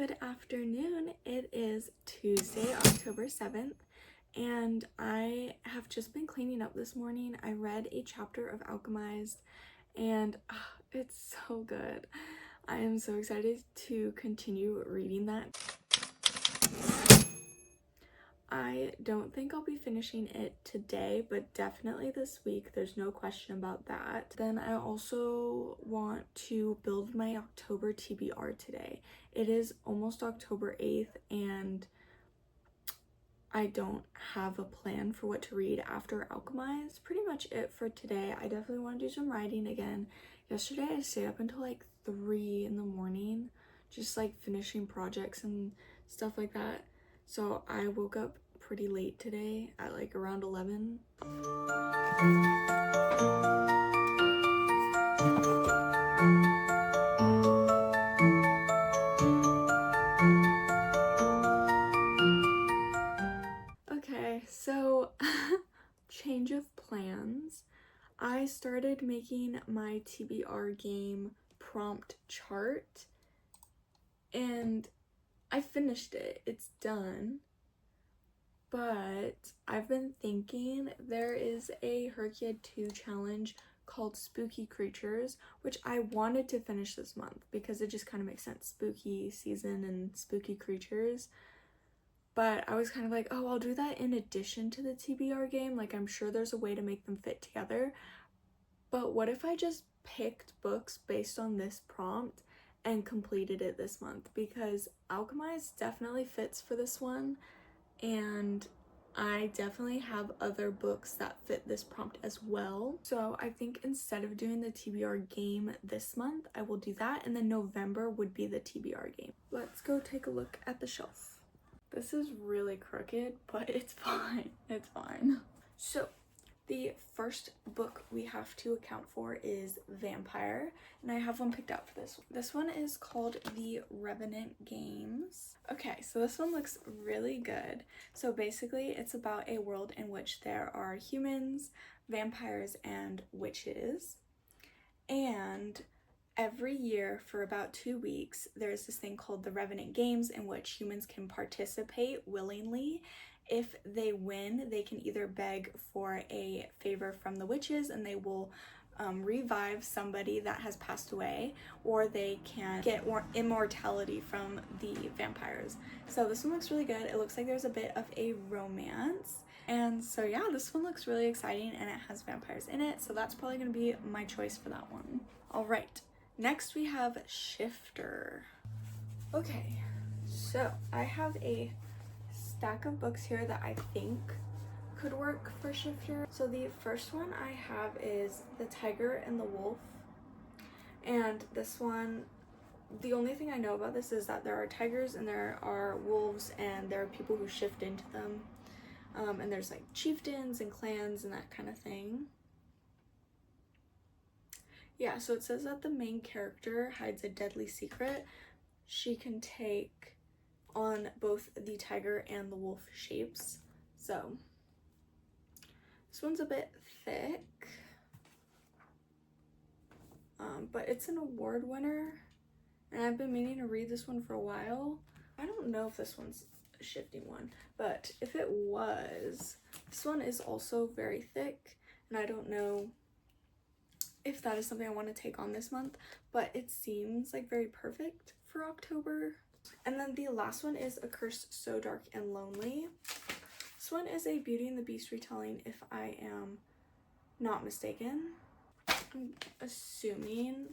Good afternoon. It is Tuesday, October 7th, and I have just been cleaning up this morning. I read a chapter of Alchemised, and it's so good. I am so excited to continue reading that. I don't think I'll be finishing it today, but definitely this week. There's no question about that. Then I also want to build my October TBR today. It is almost October 8th, and I don't have a plan for what to read after Alchemized. Pretty much it for today. I definitely want to do some writing again. Yesterday I stayed up until like 3 in the morning, just like finishing projects and stuff like that. So I woke up pretty late today at like around 11. Okay, so change of plans. I started making my TBR game prompt chart and I finished it. It's done. But I've been thinking there is a Herkia 2 challenge called Spooky Creatures, which I wanted to finish this month because it just kind of makes sense. Spooky season and spooky creatures. But I was kind of like, oh, I'll do that in addition to the TBR game. Like, I'm sure there's a way to make them fit together. But what if I just picked books based on this prompt and completed it this month? Because Alchemized definitely fits for this one. And I definitely have other books that fit this prompt as well. So I think instead of doing the TBR game this month, I will do that, and then November would be the TBR game. Let's go take a look at the shelf. This is really crooked, but it's fine. It's fine. So the first book we have to account for is Vampire, and I have one picked out for this one. This one is called The Revenant Games. Okay, so this one looks really good. So basically it's about a world in which there are humans, vampires, and witches. And every year for about 2 weeks, there's this thing called the Revenant Games in which humans can participate willingly. If they win, they can either beg for a favor from the witches and they will revive somebody that has passed away, or they can get immortality from the vampires. So this one looks really good. It looks like there's a bit of a romance. And so yeah, this one looks really exciting and it has vampires in it. So that's probably going to be my choice for that one. All right, next we have Shifter. Okay, so I have a stack of books here that I think could work for Shifter. So the first one I have is The Tiger and the Wolf, and this one, the only thing I know about this is that there are tigers and there are wolves and there are people who shift into them, and there's like chieftains and clans and that kind of thing. Yeah, so it says that the main character hides a deadly secret. She can take on both the tiger and the wolf shapes. So this one's a bit thick, but it's an award winner and I've been meaning to read this one for a while. I don't know if this one's a shifting one, but if it was, this one is also very thick and I don't know if that is something I want to take on this month, but it seems like very perfect for October. And then the last one is A Curse So Dark and Lonely. This one is a Beauty and the Beast retelling, if I am not mistaken. I'm assuming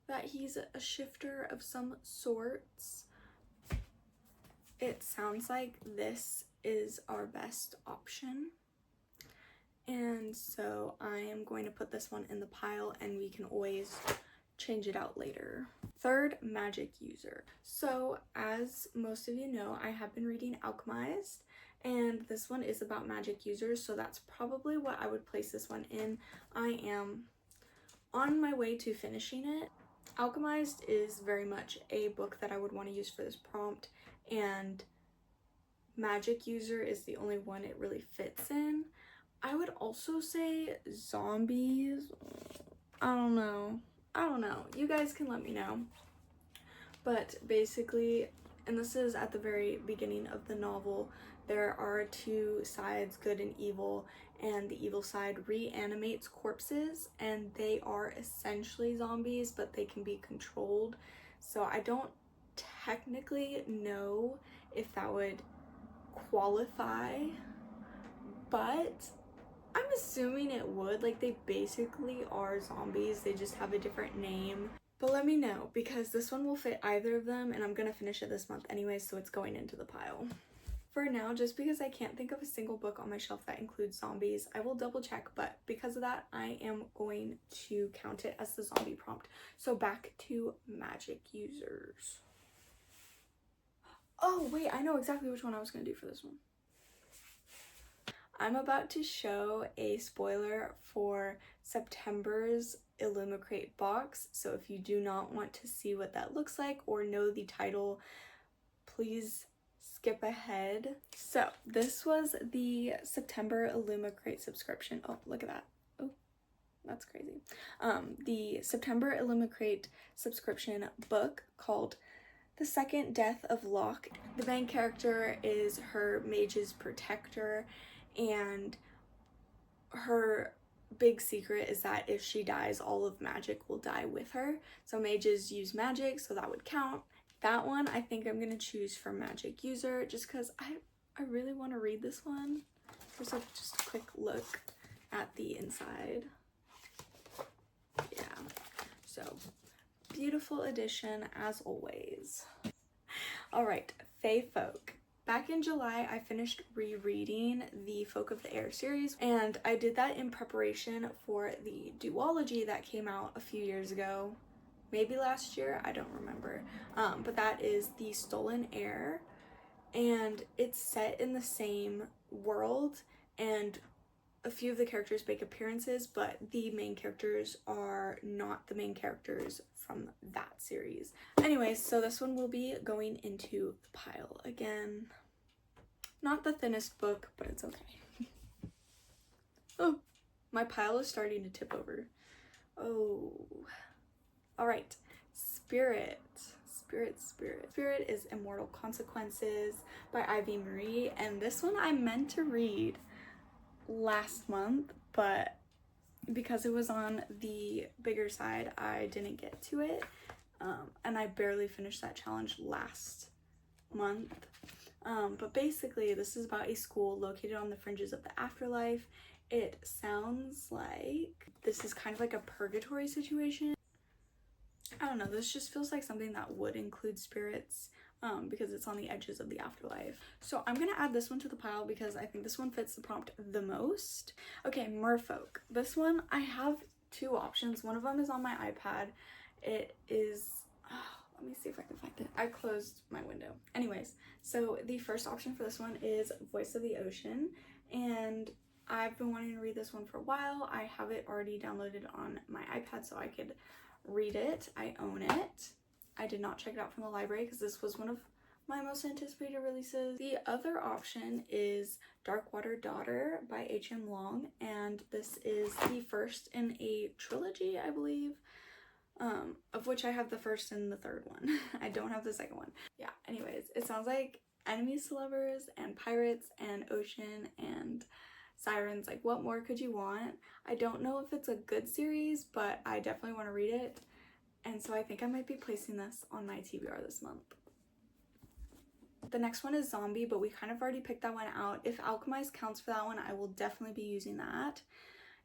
that he's a shifter of some sorts. It sounds like this is our best option. And so I am going to put this one in the pile and we can always change it out later. Third, Magic User. So as most of you know, I have been reading Alchemized, and this one is about magic users, so that's probably what I would place this one in. I am on my way to finishing it. Alchemized is very much a book that I would want to use for this prompt, and Magic User is the only one it really fits in. I would also say zombies. I don't know. You guys can let me know. But basically, and this is at the very beginning of the novel, there are two sides, good and evil, and the evil side reanimates corpses, and they are essentially zombies, but they can be controlled. So I don't technically know if that would qualify, but I'm assuming it would. Like, they basically are zombies, they just have a different name. But let me know, because this one will fit either of them, and I'm gonna finish it this month anyway, so it's going into the pile. For now, just because I can't think of a single book on my shelf that includes zombies, I will double check, but because of that, I am going to count it as the zombie prompt. So back to magic users. Oh wait, I know exactly which one I was gonna do for this one. I'm about to show a spoiler for September's Illumicrate box, so if you do not want to see what that looks like or know the title, please skip ahead. So this was the September Illumicrate subscription. Oh, look at that. Oh, that's crazy. The September Illumicrate subscription book called The Second Death of Locke. The main character is her mage's protector, and her big secret is that if she dies, all of magic will die with her. So mages use magic, so that would count. That one I think I'm gonna choose for magic user, just because I really want to read this one. Here's just a quick look at the inside. Yeah, so beautiful edition as always. All right, Fae Folk. Back in July, I finished rereading the Folk of the Air series, and I did that in preparation for the duology that came out a few years ago, maybe last year, I don't remember, but that is The Stolen Heir, and it's set in the same world, and a few of the characters make appearances, but the main characters are not the main characters from that series. Anyways, so this one will be going into the pile again. Not the thinnest book, but it's okay. Oh, my pile is starting to tip over. Oh. All right, Spirit. Spirit is Immortal Consequences by Ivy Marie, and this one I meant to read last month, but because it was on the bigger side, I didn't get to it, and I barely finished that challenge last month. But basically, this is about a school located on the fringes of the afterlife. It sounds like this is kind of like a purgatory situation. I don't know, this just feels like something that would include spirits, because it's on the edges of the afterlife. So I'm gonna add this one to the pile because I think this one fits the prompt the most. Okay, Merfolk. This one, I have two options. One of them is on my iPad. It is, let me see if I can find it. I closed my window. Anyways, so the first option for this one is Voice of the Ocean, and I've been wanting to read this one for a while. I have it already downloaded on my iPad so I could read it. I own it. I did not check it out from the library because this was one of my most anticipated releases. The other option is Darkwater Daughter by H.M. Long, and this is the first in a trilogy, I believe, of which I have the first and the third one. I don't have the second one. Yeah, anyways, it sounds like enemies to lovers and pirates and ocean and sirens. Like, what more could you want? I don't know if it's a good series, but I definitely want to read it, and so I think I might be placing this on my TBR this month. The next one is Zombie, but we kind of already picked that one out. If Alchemised counts for that one, I will definitely be using that.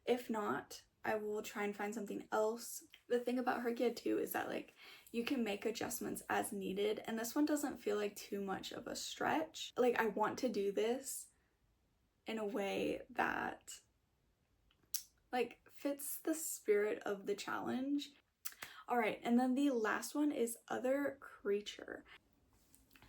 If not, I will try and find something else. The thing about Herkia too is that, like, you can make adjustments as needed, and this one doesn't feel like too much of a stretch. Like, I want to do this in a way that, like, fits the spirit of the challenge. All right, and then the last one is Other Creature.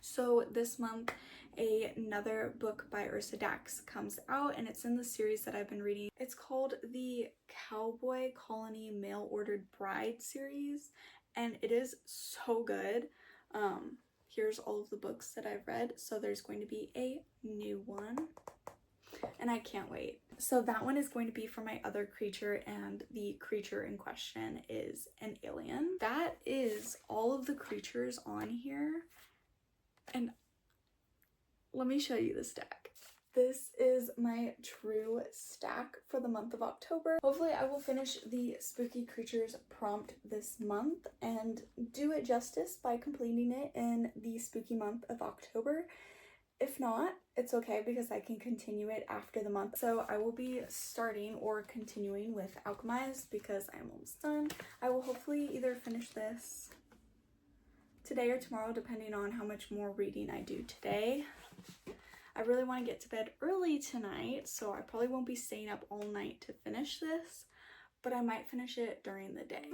So this month, another book by Ursa Dax comes out, and it's in the series that I've been reading. It's called the Cowboy Colony Mail Ordered Bride series, and it is so good. Here's all of the books that I've read, so there's going to be a new one, and I can't wait. So that one is going to be for my Other Creature, and the creature in question is an alien. That is all of the creatures on here. And let me show you the stack. This is my true stack for the month of October. Hopefully I will finish the Spooky Creatures prompt this month and do it justice by completing it in the spooky month of October. If not, it's okay because I can continue it after the month. So I will be starting or continuing with Alchemised because I'm almost done. I will hopefully either finish this today or tomorrow, depending on how much more reading I do today. I really want to get to bed early tonight, so I probably won't be staying up all night to finish this, but I might finish it during the day.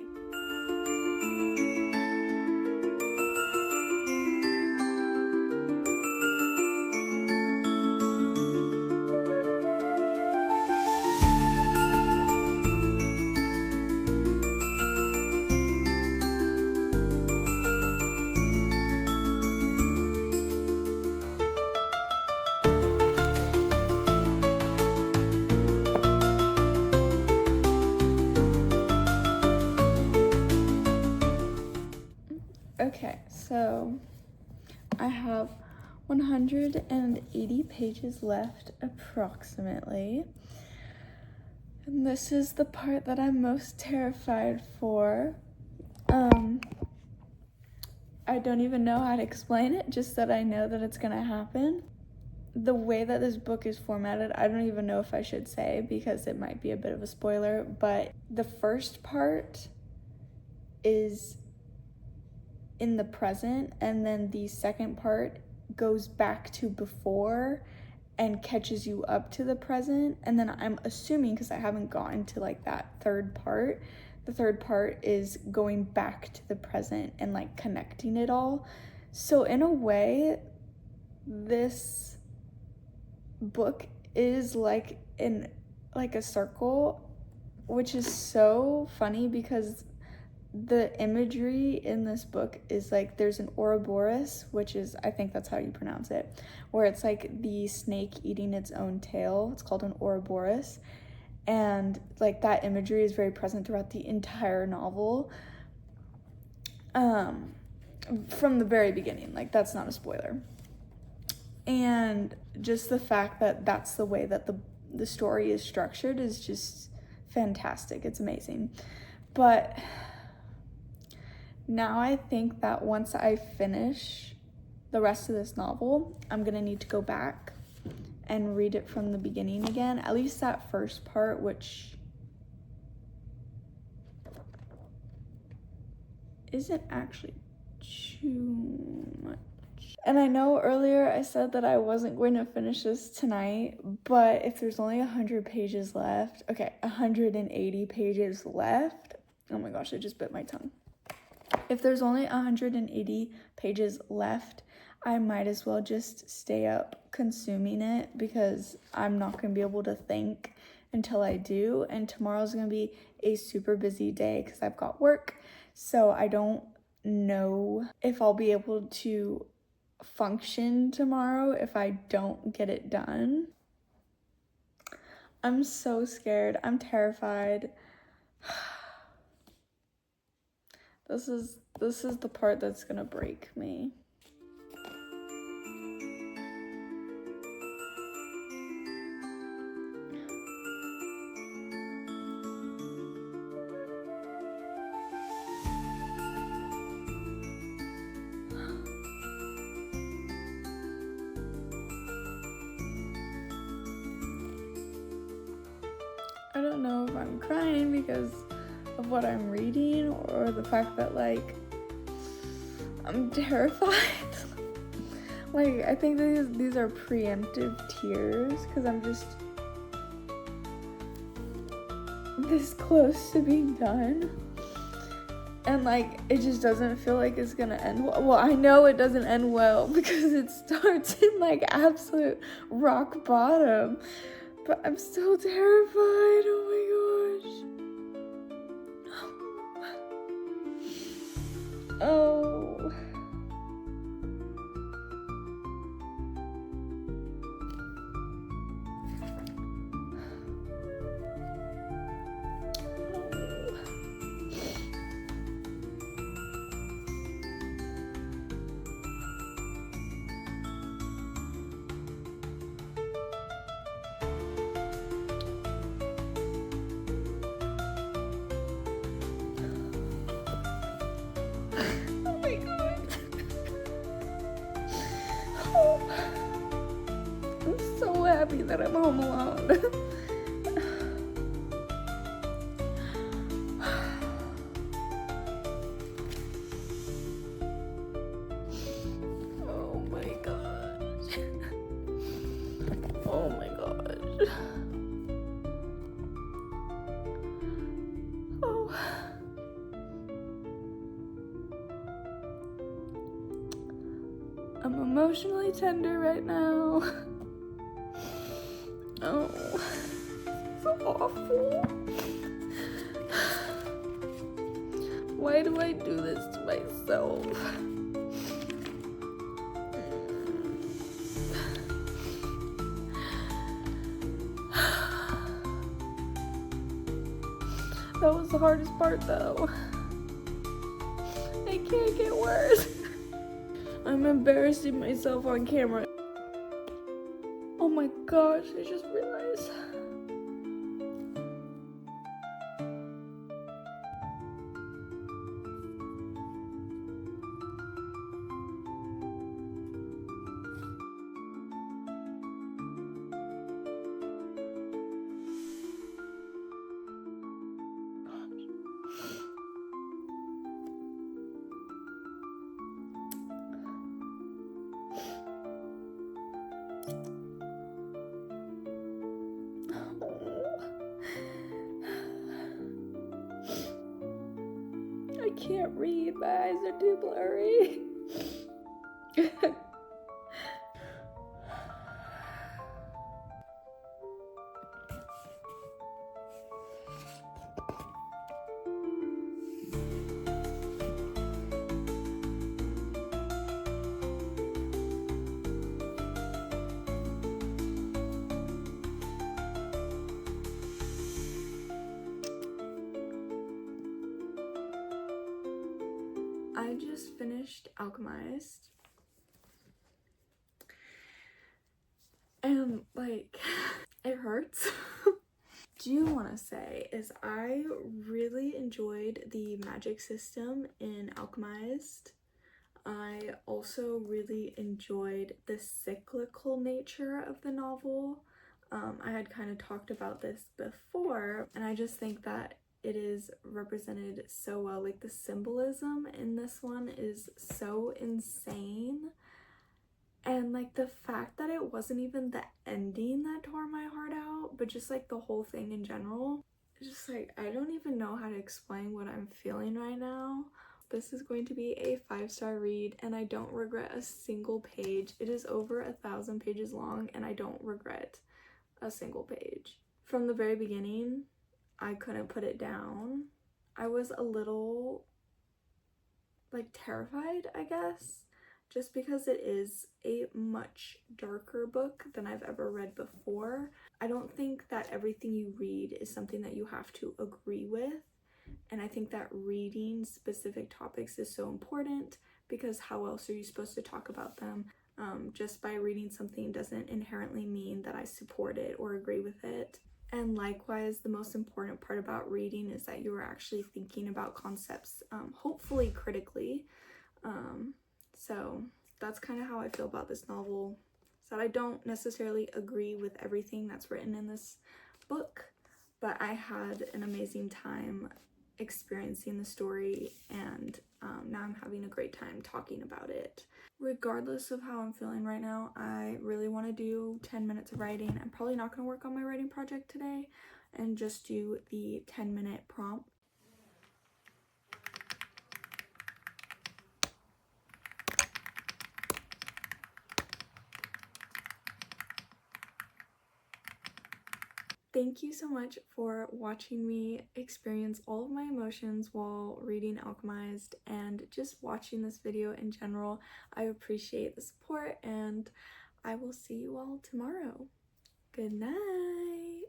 Okay, so I have 180 pages left approximately. And this is the part that I'm most terrified for. I don't even know how to explain it, just that I know that it's gonna happen. The way that this book is formatted, I don't even know if I should say because it might be a bit of a spoiler, but the first part is in the present, and then the second part goes back to before and catches you up to the present. And then I'm assuming, because I haven't gotten to like that third part, the third part is going back to the present and like connecting it all. So in a way, this book is like a circle, which is so funny because the imagery in this book is like there's an Ouroboros, which is, I think that's how you pronounce it, where it's like the snake eating its own tail. It's called an Ouroboros, and like that imagery is very present throughout the entire novel, from the very beginning. Like, that's not a spoiler. And just the fact that that's the way that the story is structured is just fantastic. It's amazing. But now I think that once I finish the rest of this novel, I'm gonna need to go back and read it from the beginning again, at least that first part, which isn't actually too much. And I know earlier I said that I wasn't going to finish this tonight, but if there's only 100 pages left, okay, 180 pages left, oh my gosh, I just bit my tongue. If there's only 180 pages left, I might as well just stay up consuming it because I'm not going to be able to think until I do. And tomorrow's going to be a super busy day because I've got work. So I don't know if I'll be able to function tomorrow if I don't get it done. I'm so scared. I'm terrified. This is the part that's gonna break me. I don't know if I'm crying because of what I'm reading or the fact that like I'm terrified. Like, I think these are preemptive tears because I'm just this close to being done, and like it just doesn't feel like it's gonna end well. Well, I know it doesn't end well because it starts in like absolute rock bottom, but I'm still terrified. Oh my gosh. Oh. that I'm home alone. Oh my gosh. Oh my gosh. Oh. I'm emotionally tender right now. Oh, it's awful. Why do I do this to myself? That was the hardest part though. It can't get worse. I'm embarrassing myself on camera. Oh my gosh, I just realized. I can't read, my eyes are too blurry. I just finished Alchemised, and like, it hurts. Do want to say is I really enjoyed the magic system in Alchemised. I also really enjoyed the cyclical nature of the novel. I had kind of talked about this before, and I just think that it is represented so well. Like, the symbolism in this one is so insane. And like the fact that it wasn't even the ending that tore my heart out, but just like the whole thing in general. Just like, I don't even know how to explain what I'm feeling right now. This is going to be a 5-star read, and I don't regret a single page. It is over 1,000 pages long, and I don't regret a single page. From the very beginning, I couldn't put it down. I was a little like terrified, I guess, just because it is a much darker book than I've ever read before. I don't think that everything you read is something that you have to agree with, and I think that reading specific topics is so important, because how else are you supposed to talk about them? Just by reading something doesn't inherently mean that I support it or agree with it. And likewise, the most important part about reading is that you are actually thinking about concepts, hopefully critically. So that's kind of how I feel about this novel, is that I don't necessarily agree with everything that's written in this book, but I had an amazing time experiencing the story, and now I'm having a great time talking about it. Regardless of how I'm feeling right now, I really want to do 10 minutes of writing. I'm probably not going to work on my writing project today and just do the 10-minute prompt. Thank you so much for watching me experience all of my emotions while reading Alchemised and just watching this video in general. I appreciate the support, and I will see you all tomorrow. Good night!